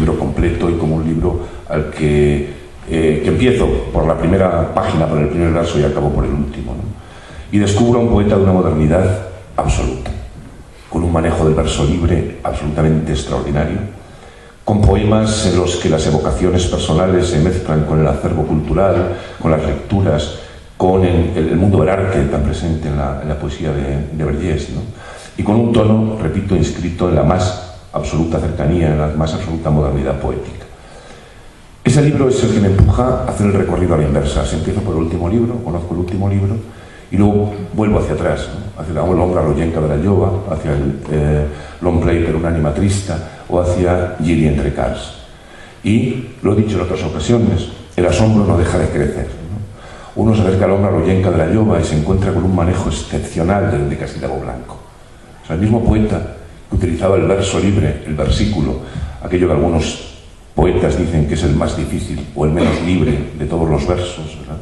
libro completo y como un libro al que empiezo por la primera página, por el primer verso y acabo por el último, ¿no? Y descubro a un poeta de una modernidad absoluta, con un manejo del verso libre absolutamente extraordinario, con poemas en los que las evocaciones personales se mezclan con el acervo cultural, con las lecturas, con el mundo del arte tan presente en la poesía de Vergés, ¿no? Y con un tono, repito, inscrito en la más absoluta cercanía, en la más absoluta modernidad poética. Ese libro es el que me empuja a hacer el recorrido a la inversa. Si empiezo por el último libro, conozco el último libro, y luego vuelvo hacia atrás, ¿no? Hacia l'ombra rogenca de la llova, hacia el long play per un'anima trista, o hacia Giri entre cars. Y lo he dicho en otras ocasiones, el asombro no deja de crecer, ¿no? Uno se acerca a l'ombra rogenca de la llova y se encuentra con un manejo excepcional del decasílabo blanco. O sea, el mismo poeta que utilizaba el verso libre, el versículo, aquello que algunos poetas dicen que es el más difícil o el menos libre de todos los versos, ¿verdad?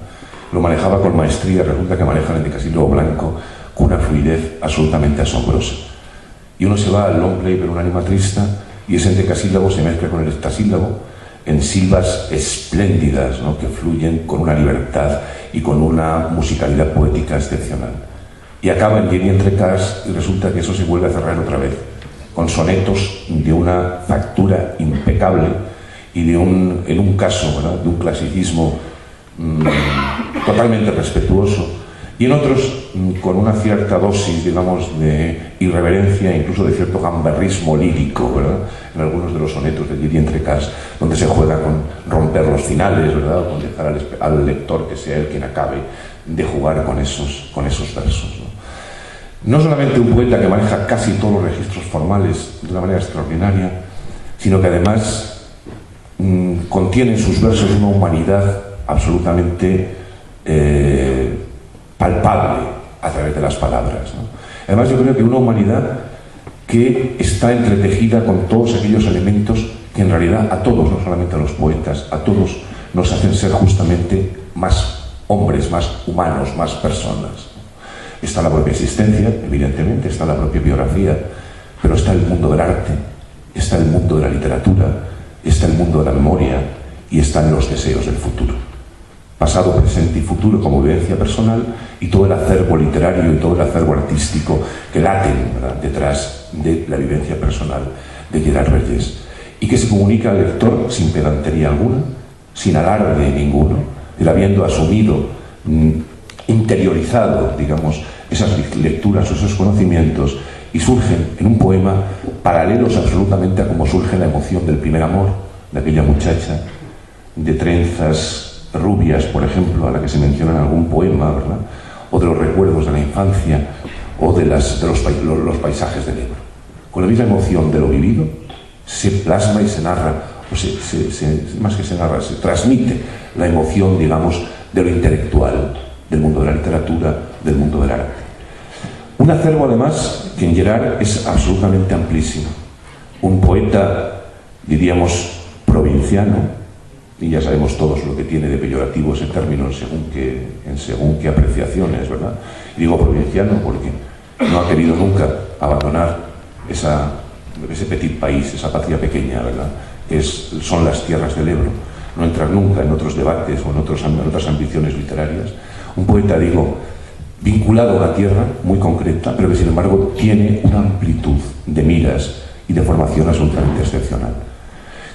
Lo manejaba con maestría. Resulta que maneja el decasílabo blanco con una fluidez absolutamente asombrosa. Y uno se va al long play per un'anima trista y ese decasílabo se mezcla con el heptasílabo en silbas espléndidas, ¿no? Que fluyen con una libertad y con una musicalidad poética excepcional. Y acaba en Giri entre cars y resulta que eso se vuelve a cerrar otra vez, con sonetos de una factura impecable y en un caso, ¿verdad?, de un clasicismo totalmente respetuoso, y en otros con una cierta dosis, digamos, de irreverencia, incluso de cierto gamberrismo lírico, ¿verdad?, en algunos de los sonetos de Giri entre cars, donde se juega con romper los finales, ¿verdad?, o con dejar al lector que sea él quien acabe de jugar con esos versos, ¿no? No solamente un poeta que maneja casi todos los registros formales de una manera extraordinaria, sino que además contiene en sus versos una humanidad absolutamente palpable a través de las palabras, ¿no? Además, yo creo que una humanidad que está entretejida con todos aquellos elementos que en realidad a todos, no solamente a los poetas, a todos nos hacen ser justamente más hombres, más humanos, más personas. Está la propia existencia, evidentemente, está la propia biografía, pero está el mundo del arte, está el mundo de la literatura, está el mundo de la memoria y están los deseos del futuro. Pasado, presente y futuro como vivencia personal, y todo el acervo literario y todo el acervo artístico que laten, ¿verdad?, detrás de la vivencia personal de Gerard Vergés, y que se comunica al lector sin pedantería alguna, sin alarde ninguno, él habiendo asumido, interiorizado, digamos, esas lecturas o esos conocimientos, y surgen en un poema paralelos absolutamente a cómo surge la emoción del primer amor de aquella muchacha de trenzas rubias, por ejemplo, a la que se menciona en algún poema, ¿verdad?, o de los recuerdos de la infancia, o de los paisajes del Ebro. Con la misma emoción de lo vivido se plasma y se narra, o más que se narra, se transmite la emoción, digamos, de lo intelectual, del mundo de la literatura, del mundo del arte. Un acervo, además, que en Gerard es absolutamente amplísimo. Un poeta, diríamos, provinciano, y ya sabemos todos lo que tiene de peyorativo ese término en según qué apreciaciones, ¿verdad? Y digo provinciano porque no ha querido nunca abandonar ese petit país, esa patria pequeña, ¿verdad?, son las tierras del Ebro. No entrar nunca en otros debates o en otras ambiciones literarias. Un poeta, digo, vinculado a la tierra, muy concreta, pero que sin embargo tiene una amplitud de miras y de formación absolutamente excepcional,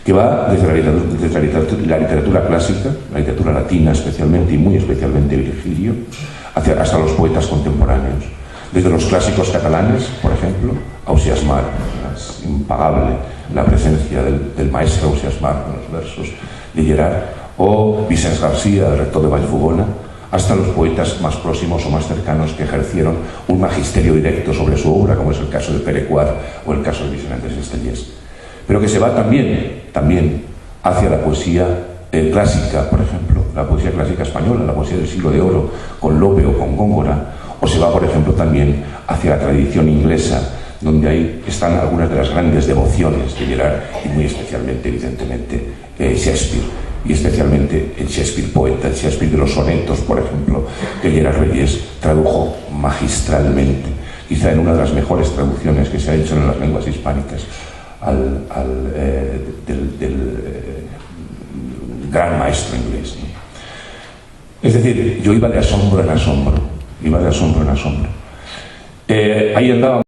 que va desde la literatura clásica, la literatura latina especialmente, y muy especialmente Virgilio, hasta los poetas contemporáneos. Desde los clásicos catalanes, por ejemplo, Ausiàs March, es impagable la presencia del maestro Ausiàs March en los versos de Gerard, o Vicenç Garcia, el rector de Vallfogona, hasta los poetas más próximos o más cercanos que ejercieron un magisterio directo sobre su obra, como es el caso de Pere Quart o el caso de Vicent Estellés. Pero que se va también hacia la poesía clásica, por ejemplo, la poesía clásica española, la poesía del siglo de oro, con Lope o con Góngora, o se va, por ejemplo, también hacia la tradición inglesa, donde ahí están algunas de las grandes devociones de Gerard, y muy especialmente, evidentemente, Shakespeare, y especialmente el Shakespeare poeta, el Shakespeare de los sonetos, por ejemplo, que Gerard Vergés tradujo magistralmente, quizá en una de las mejores traducciones que se ha hecho en las lenguas hispánicas, del gran maestro inglés, ¿no? Es decir, yo iba de asombro en asombro, ahí andaba